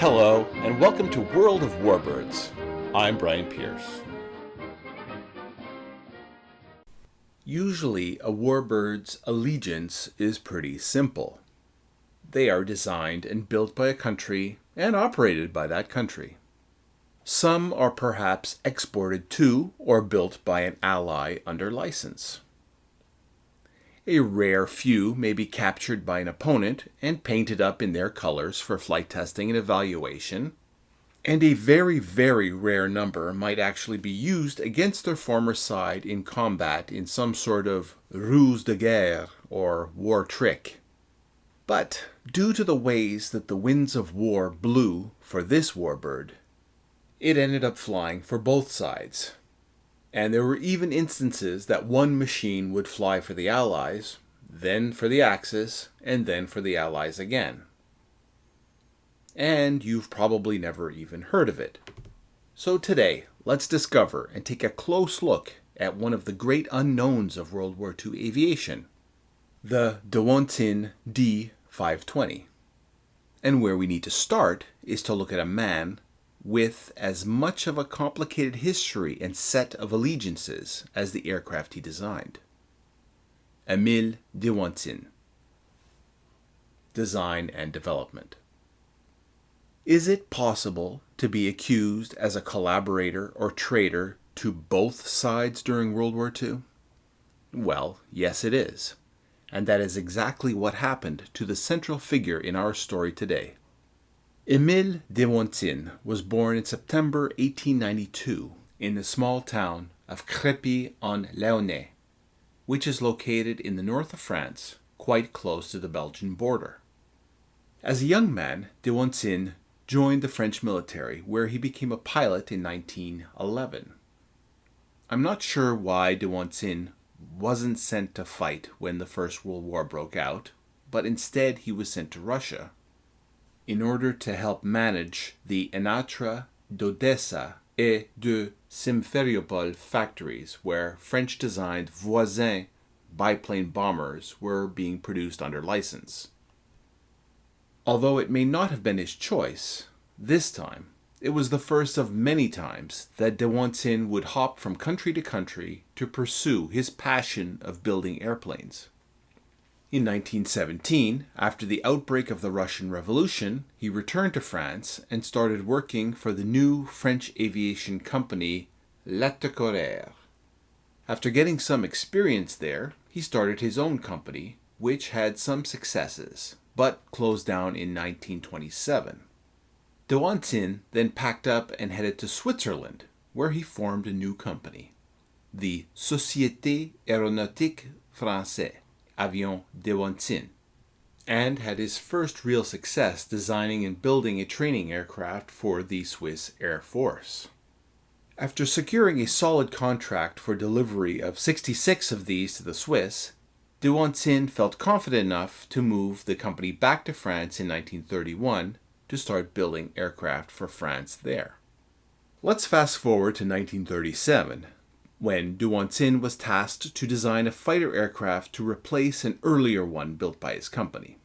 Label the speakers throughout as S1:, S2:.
S1: Hello, and welcome to World of Warbirds. I'm Brian Pierce. Usually, a warbird's allegiance is pretty simple. They are designed and built by a country and operated by that country. Some are perhaps exported to or built by an ally under license. A rare few may be captured by an opponent and painted up in their colors for flight testing and evaluation, and a very, very rare number might actually be used against their former side in combat in some sort of ruse de guerre or war trick. But due to the ways that the winds of war blew for this warbird, it ended up flying for both sides. And there were even instances that one machine would fly for the Allies, then for the Axis, and then for the Allies again. And you've probably never even heard of it. So today, let's discover and take a close look at one of the great unknowns of World War II aviation, the Dewoitine D.520. And where we need to start is to look at a man with as much of a complicated history and set of allegiances as the aircraft he designed. Émile Dewoitine. Design and development. Is it possible to be accused as a collaborator or traitor to both sides during World War II? Well, yes it is. And that is exactly what happened to the central figure in our story today. Émile Dewoitine was born in September 1892 in the small town of Crépy-en-Laonnais, which is located in the north of France, quite close to the Belgian border. As a young man, Dewoitine joined the French military, where he became a pilot in 1911. I'm not sure why Dewoitine wasn't sent to fight when the First World War broke out, but instead he was sent to Russia in order to help manage the Enatra, d'Odessa, et de Simferopol factories where French-designed Voisin biplane bombers were being produced under license. Although it may not have been his choice, this time it was the first of many times that Dewoitine would hop from country to country to pursue his passion of building airplanes. In 1917, after the outbreak of the Russian Revolution, he returned to France and started working for the new French aviation company Latecourir. After getting some experience there, he started his own company, which had some successes, but closed down in 1927. Dewoitine then packed up and headed to Switzerland, where he formed a new company, the Société Aéronautique Française, Avion Dewoitine, and had his first real success designing and building a training aircraft for the Swiss Air Force. After securing a solid contract for delivery of 66 of these to the Swiss, Dewoitine felt confident enough to move the company back to France in 1931 to start building aircraft for France there. Let's fast forward to 1937. When Dewoitine was tasked to design a fighter aircraft to replace an earlier one built by his company.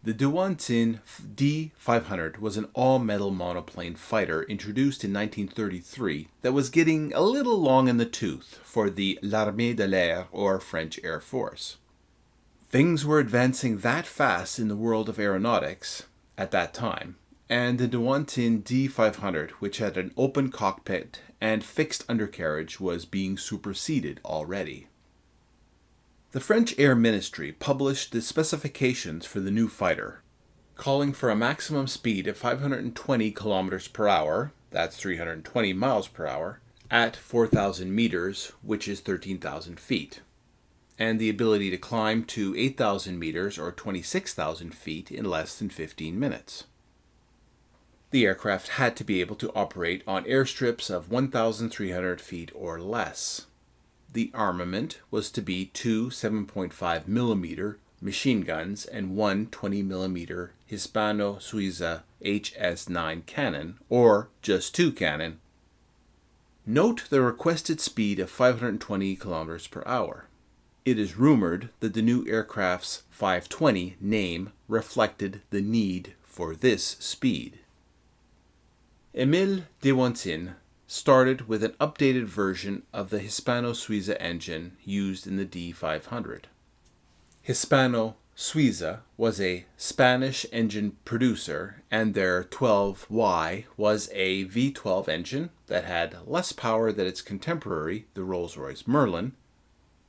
S1: The Dewoitine D.520 was an all-metal monoplane fighter introduced in 1933 that was getting a little long in the tooth for the l'Armée de l'Air or French Air Force. Things were advancing that fast in the world of aeronautics at that time, and the Dewoitine D.520, which had an open cockpit and fixed undercarriage, was being superseded already. The French Air Ministry published the specifications for the new fighter, calling for a maximum speed of 520 kilometers per hour, that's 320 miles per hour, at 4,000 meters, which is 13,000 feet, and the ability to climb to 8,000 meters or 26,000 feet in less than 15 minutes. The aircraft had to be able to operate on airstrips of 1,300 feet or less. The armament was to be two 7.5 millimeter machine guns and one 20 millimeter Hispano-Suiza HS-9 cannon, or just two cannon. Note the requested speed of 520 kilometers per hour. It is rumored that the new aircraft's 520 name reflected the need for this speed. Émile Dewoitine started with an updated version of the Hispano-Suiza engine used in the D.520. Hispano-Suiza was a Spanish engine producer, and their 12Y was a V12 engine that had less power than its contemporary, the Rolls-Royce Merlin,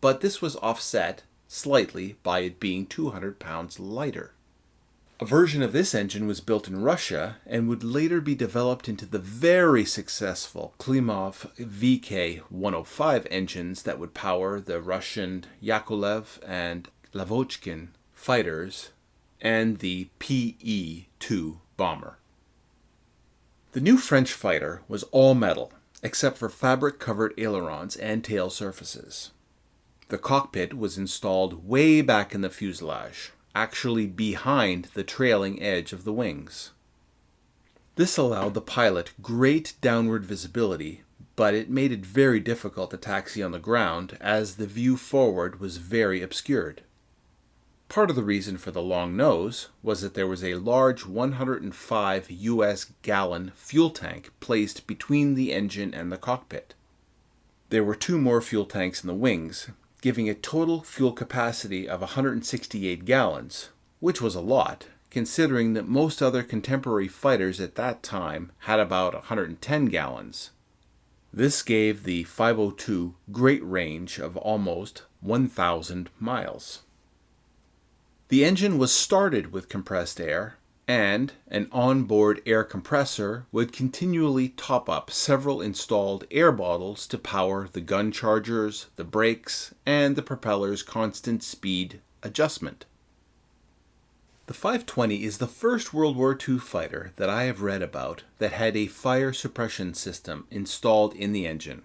S1: but this was offset slightly by it being 200 pounds lighter. A version of this engine was built in Russia and would later be developed into the very successful Klimov VK-105 engines that would power the Russian Yakolev and Lavochkin fighters and the PE-2 bomber. The new French fighter was all metal, except for fabric-covered ailerons and tail surfaces. The cockpit was installed way back in the fuselage, actually behind the trailing edge of the wings. This allowed the pilot great downward visibility, but it made it very difficult to taxi on the ground as the view forward was very obscured. Part of the reason for the long nose was that there was a large 105 US gallon fuel tank placed between the engine and the cockpit. There were 2 more fuel tanks in the wings, giving a total fuel capacity of 168 gallons, which was a lot, considering that most other contemporary fighters at that time had about 110 gallons. This gave the 502 great range of almost 1,000 miles. The engine was started with compressed air, and an onboard air compressor would continually top up several installed air bottles to power the gun chargers, the brakes, and the propeller's constant speed adjustment. The 520 is the first World War II fighter that I have read about that had a fire suppression system installed in the engine.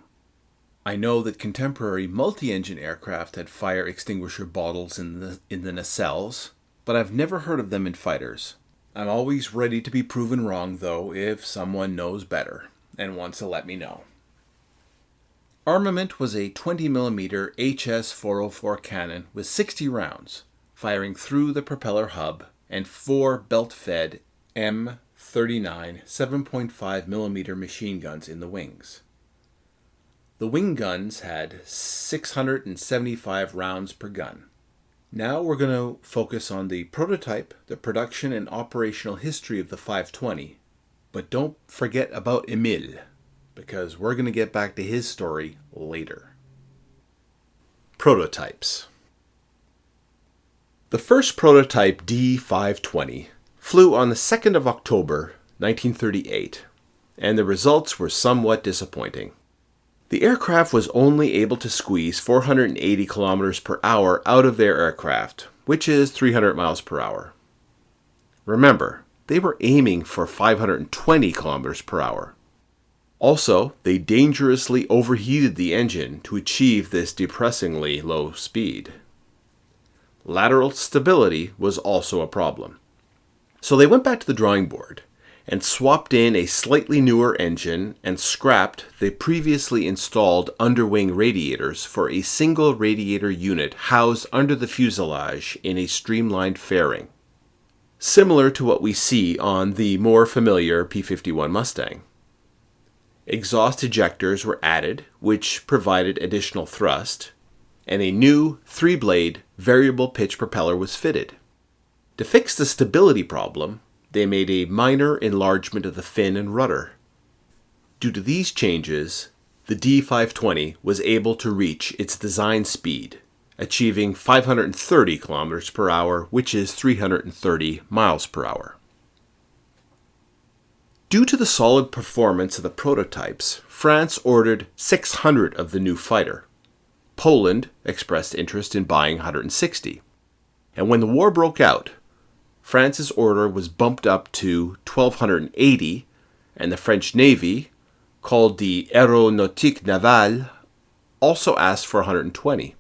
S1: I know that contemporary multi-engine aircraft had fire extinguisher bottles in the nacelles, but I've never heard of them in fighters. I'm always ready to be proven wrong, though, if someone knows better and wants to let me know. Armament was a 20mm HS-404 cannon with 60 rounds, firing through the propeller hub, and 4 belt-fed M39 7.5mm machine guns in the wings. The wing guns had 675 rounds per gun. Now we're going to focus on the prototype, the production and operational history of the 520, but don't forget about Émile, because we're going to get back to his story later. Prototypes. The first prototype D.520 flew on the 2nd of October, 1938, and the results were somewhat disappointing. The aircraft was only able to squeeze 480 kilometers per hour out of their aircraft, which is 300 miles per hour. Remember, they were aiming for 520 kilometers per hour. Also, they dangerously overheated the engine to achieve this depressingly low speed. Lateral stability was also a problem. So they went back to the drawing board and swapped in a slightly newer engine and scrapped the previously installed underwing radiators for a single radiator unit housed under the fuselage in a streamlined fairing, similar to what we see on the more familiar P-51 Mustang. Exhaust ejectors were added, which provided additional thrust, and a new 3-blade variable pitch propeller was fitted. To fix the stability problem, they made a minor enlargement of the fin and rudder. Due to these changes, the D.520 was able to reach its design speed, achieving 530 kilometers per hour, which is 330 miles per hour. Due to the solid performance of the prototypes, France ordered 600 of the new fighter. Poland expressed interest in buying 160. And when the war broke out, France's order was bumped up to 1,280, and the French Navy, called the Aéronautique Navale, also asked for 120.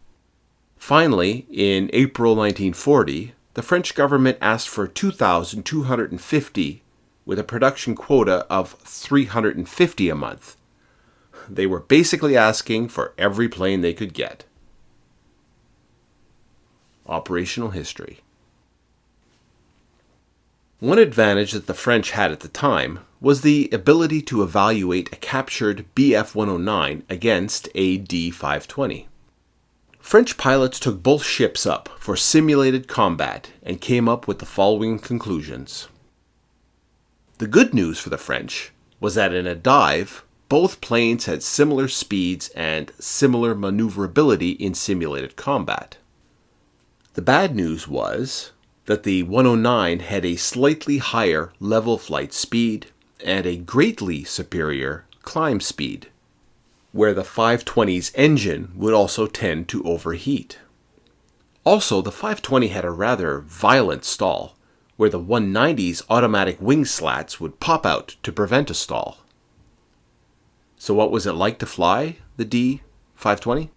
S1: Finally, in April 1940, the French government asked for 2,250 with a production quota of 350 a month. They were basically asking for every plane they could get. Operational history. One advantage that the French had at the time was the ability to evaluate a captured Bf-109 against a D.520. French pilots took both ships up for simulated combat and came up with the following conclusions. The good news for the French was that in a dive, both planes had similar speeds and similar maneuverability in simulated combat. The bad news was that the 109 had a slightly higher level flight speed and a greatly superior climb speed, where the 520's engine would also tend to overheat. Also, the 520 had a rather violent stall, where the 190's automatic wing slats would pop out to prevent a stall. So what was it like to fly the D.520?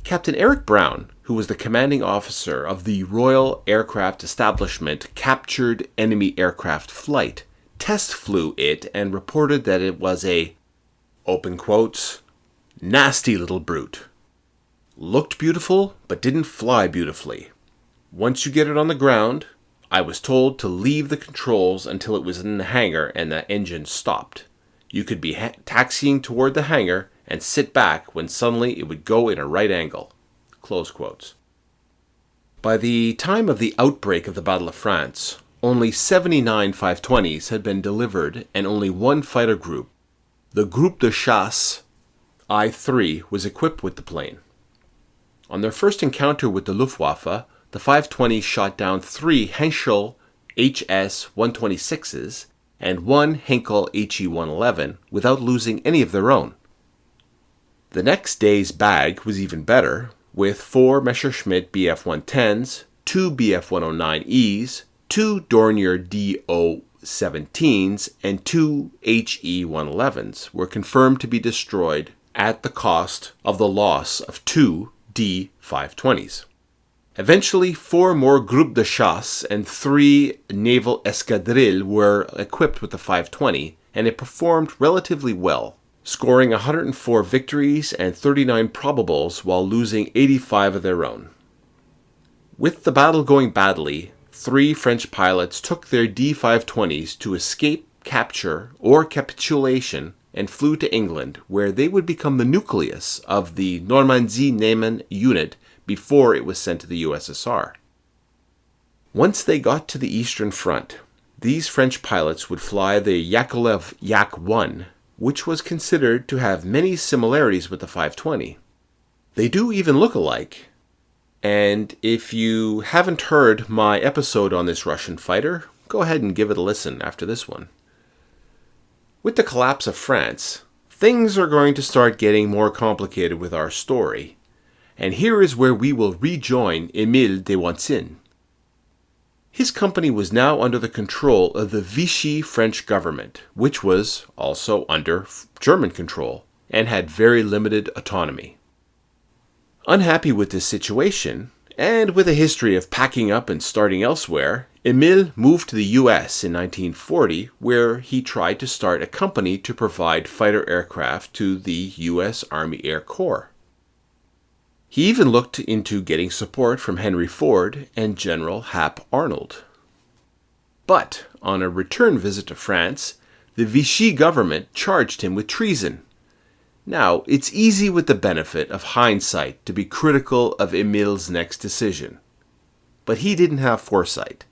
S1: Captain Eric Brown, who was the commanding officer of the Royal Aircraft Establishment Captured Enemy Aircraft Flight, test flew it and reported that it was a, open quotes, nasty little brute. Looked beautiful, but didn't fly beautifully. Once you get it on the ground, I was told to leave the controls until it was in the hangar and the engine stopped. You could be taxiing toward the hangar and sit back when suddenly it would go in a right angle. Close quotes. By the time of the outbreak of the Battle of France, only 79 520s had been delivered and only one fighter group, the Groupe de Chasse I-3, was equipped with the plane. On their first encounter with the Luftwaffe, the 520s shot down 3 Henschel HS-126s and 1 Henkel HE-111 without losing any of their own. The next day's bag was even better, with 4 Messerschmitt Bf-110s, 2 Bf-109Es, 2 Dornier Do-17s, and 2 HE-111s were confirmed to be destroyed at the cost of the loss of 2 D-520s. Eventually, 4 more Groupe de Chasse and 3 Naval Escadrilles were equipped with the 520, and it performed relatively well, scoring 104 victories and 39 probables while losing 85 of their own. With the battle going badly, 3 French pilots took their D-520s to escape capture or capitulation and flew to England, where they would become the nucleus of the Normandie-Niemen unit before it was sent to the USSR. Once they got to the Eastern Front, these French pilots would fly the Yakolev Yak-1, which was considered to have many similarities with the 520. They do even look alike, and if you haven't heard my episode on this Russian fighter, go ahead and give it a listen after this one. With the collapse of France, things are going to start getting more complicated with our story, and here is where we will rejoin Émile Dewoitine. His company was now under the control of the Vichy French government, which was also under German control and had very limited autonomy. Unhappy with this situation, and with a history of packing up and starting elsewhere, Émile moved to the US in 1940, where he tried to start a company to provide fighter aircraft to the US Army Air Corps. He even looked into getting support from Henry Ford and General Hap Arnold. But on a return visit to France, the Vichy government charged him with treason. Now, it's easy with the benefit of hindsight to be critical of Émile's next decision. But he didn't have foresight.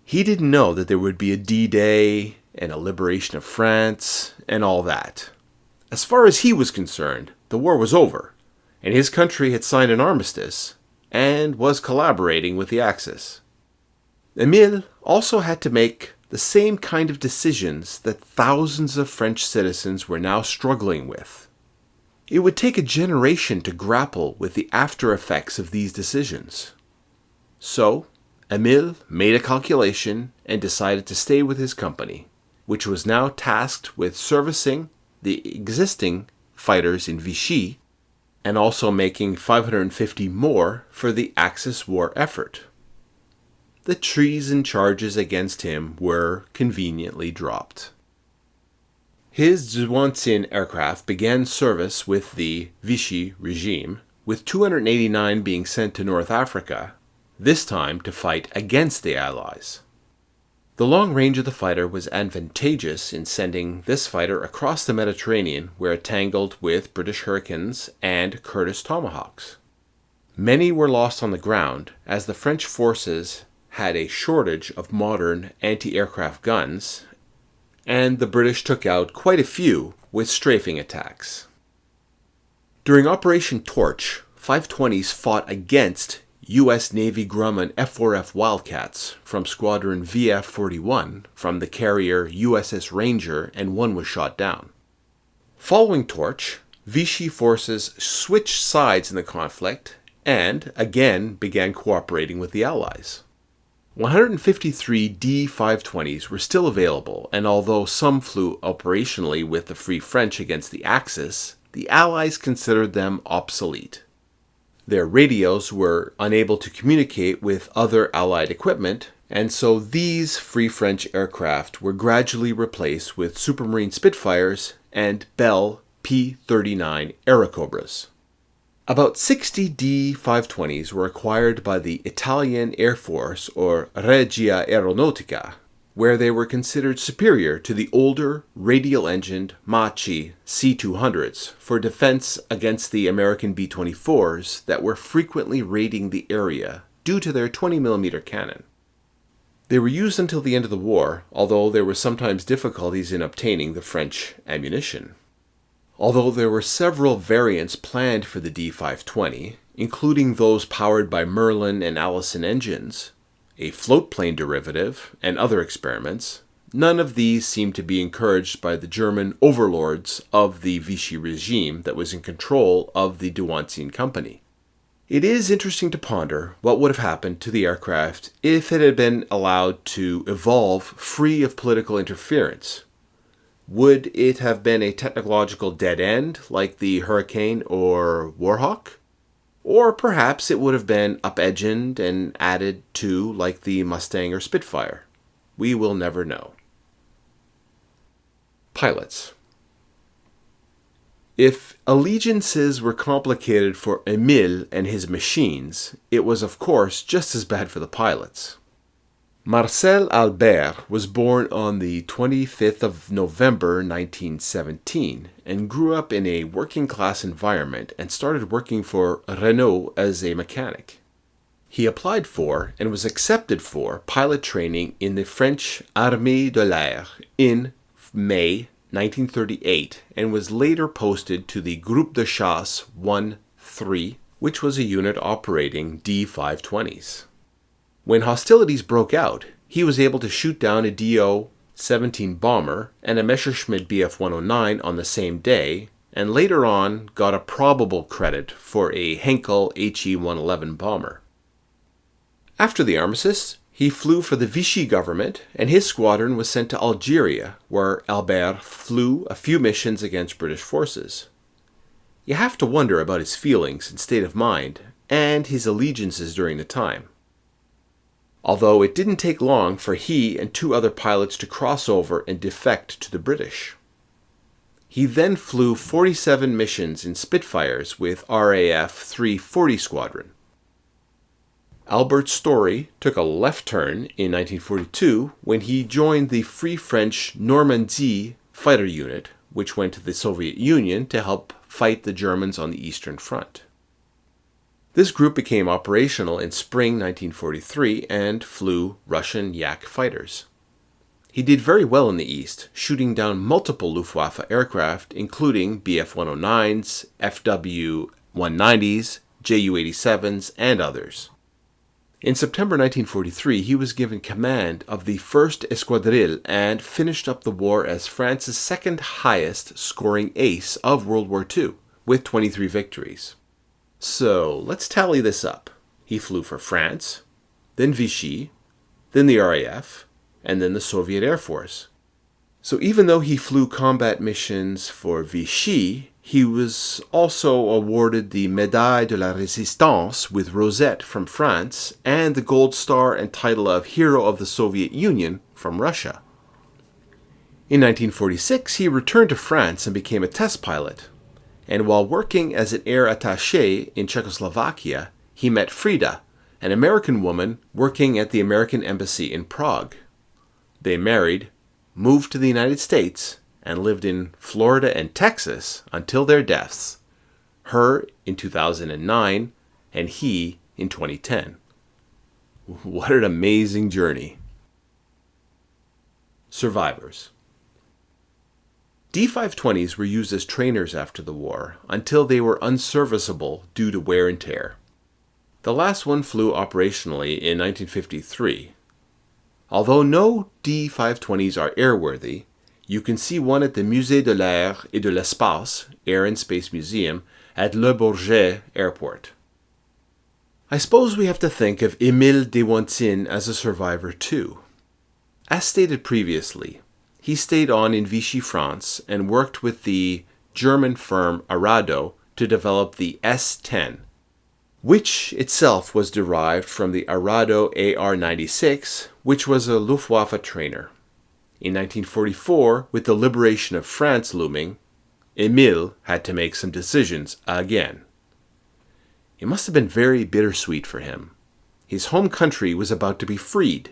S1: He didn't know that there would be a D-Day and a liberation of France and all that. As far as he was concerned, the war was over, and his country had signed an armistice and was collaborating with the Axis. Émile also had to make the same kind of decisions that thousands of French citizens were now struggling with. It would take a generation to grapple with the after effects of these decisions. So, Émile made a calculation and decided to stay with his company, which was now tasked with servicing the existing fighters in Vichy and also making 550 more for the Axis war effort. The treason charges against him were conveniently dropped. His Dewoitine aircraft began service with the Vichy regime, with 289 being sent to North Africa, this time to fight against the Allies. The long range of the fighter was advantageous in sending this fighter across the Mediterranean, where it tangled with British Hurricanes and Curtiss Tomahawks. Many were lost on the ground, as the French forces had a shortage of modern anti-aircraft guns, and the British took out quite a few with strafing attacks. During Operation Torch, 520s fought against U.S. Navy Grumman F-4F Wildcats from Squadron VF-41 from the carrier USS Ranger, and one was shot down. Following Torch, Vichy forces switched sides in the conflict and again began cooperating with the Allies. 153 D.520s were still available, and although some flew operationally with the Free French against the Axis, the Allies considered them obsolete. Their radios were unable to communicate with other Allied equipment, and so these Free French aircraft were gradually replaced with Supermarine Spitfires and Bell P-39 Airacobras. About 60 D-520s were acquired by the Italian Air Force, or Regia Aeronautica, where they were considered superior to the older radial-engined Machi C-200s for defense against the American B-24s that were frequently raiding the area due to their 20mm cannon. They were used until the end of the war, although there were sometimes difficulties in obtaining the French ammunition. Although there were several variants planned for the D-520, including those powered by Merlin and Allison engines, a floatplane derivative, and other experiments, none of these seemed to be encouraged by the German overlords of the Vichy regime that was in control of the Dewoitine company. It is interesting to ponder what would have happened to the aircraft if it had been allowed to evolve free of political interference. Would it have been a technological dead end like the Hurricane or Warhawk? Or perhaps it would have been up-engined and added to like the Mustang or Spitfire. We will never know. Pilots. If allegiances were complicated for Émile and his machines, it was of course just as bad for the pilots. Marcel Albert was born on the 25th of November 1917 and grew up in a working-class environment and started working for Renault as a mechanic. He applied for and was accepted for pilot training in the French Armée de l'Air in May 1938 and was later posted to the Groupe de Chasse 1-3, which was a unit operating D-520s. When hostilities broke out, he was able to shoot down a Do-17 bomber and a Messerschmitt Bf-109 on the same day, and later on got a probable credit for a Henkel He-111 bomber. After the armistice, he flew for the Vichy government, and his squadron was sent to Algeria, where Albert flew a few missions against British forces. You have to wonder about his feelings and state of mind, and his allegiances during the time. Although it didn't take long for he and two other pilots to cross over and defect to the British. He then flew 47 missions in Spitfires with RAF 340 Squadron. Albert's story took a left turn in 1942 when he joined the Free French Normandie fighter unit, which went to the Soviet Union to help fight the Germans on the Eastern Front. This group became operational in spring 1943 and flew Russian Yak fighters. He did very well in the East, shooting down multiple Luftwaffe aircraft, including Bf-109s, FW-190s, Ju-87s, and others. In September 1943, he was given command of the 1st Escadrille and finished up the war as France's second highest scoring ace of World War II, with 23 victories. So, let's tally this up. He flew for France, then Vichy, then the RAF, and then the Soviet Air Force. So even though he flew combat missions for Vichy, he was also awarded the Médaille de la Résistance with Rosette from France and the Gold Star and title of Hero of the Soviet Union from Russia. In 1946, he returned to France and became a test pilot. And while working as an air attaché in Czechoslovakia, he met Frida, an American woman working at the American Embassy in Prague. They married, moved to the United States, and lived in Florida and Texas until their deaths, her in 2009 and he in 2010. What an amazing journey. Survivors. D.520s were used as trainers after the war until they were unserviceable due to wear and tear. The last one flew operationally in 1953. Although no D.520s are airworthy, you can see one at the Musée de l'Air et de l'Espace, Air and Space Museum, at Le Bourget Airport. I suppose we have to think of Émile Dewoitine as a survivor too. As stated previously, he stayed on in Vichy, France, and worked with the German firm Arado to develop the S-10, which itself was derived from the Arado AR-96, which was a Luftwaffe trainer. In 1944, with the liberation of France looming, Émile had to make some decisions again. It must have been very bittersweet for him. His home country was about to be freed,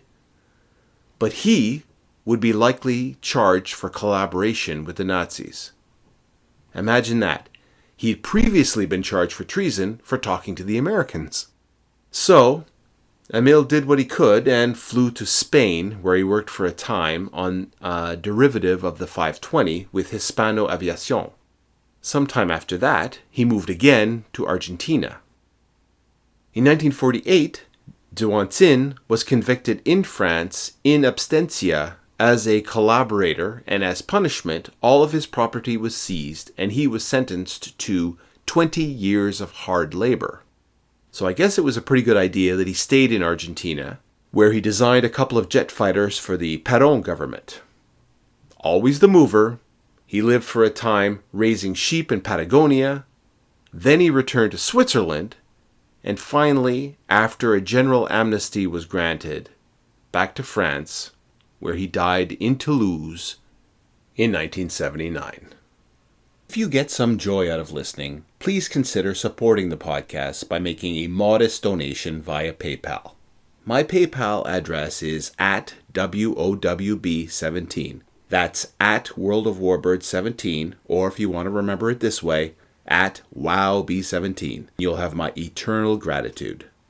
S1: but he would be likely charged for collaboration with the Nazis. Imagine that. He had previously been charged for treason for talking to the Americans. So, Émile did what he could and flew to Spain, where he worked for a time on a derivative of the 520 with Hispano Aviación. Sometime after that, he moved again to Argentina. In 1948, Dewoitine was convicted in France in absentia as a collaborator, and as punishment, all of his property was seized and he was sentenced to 20 years of hard labor. So I guess it was a pretty good idea that he stayed in Argentina, where he designed a couple of jet fighters for the Perón government. Always the mover, he lived for a time raising sheep in Patagonia, then he returned to Switzerland, and finally, after a general amnesty was granted, back to France, where he died in Toulouse in 1979. If you get some joy out of listening, please consider supporting the podcast by making a modest donation via PayPal. My PayPal address is at WOWB17. That's at World of Warbirds 17, or if you want to remember it this way, at WowB17. You'll have my eternal gratitude.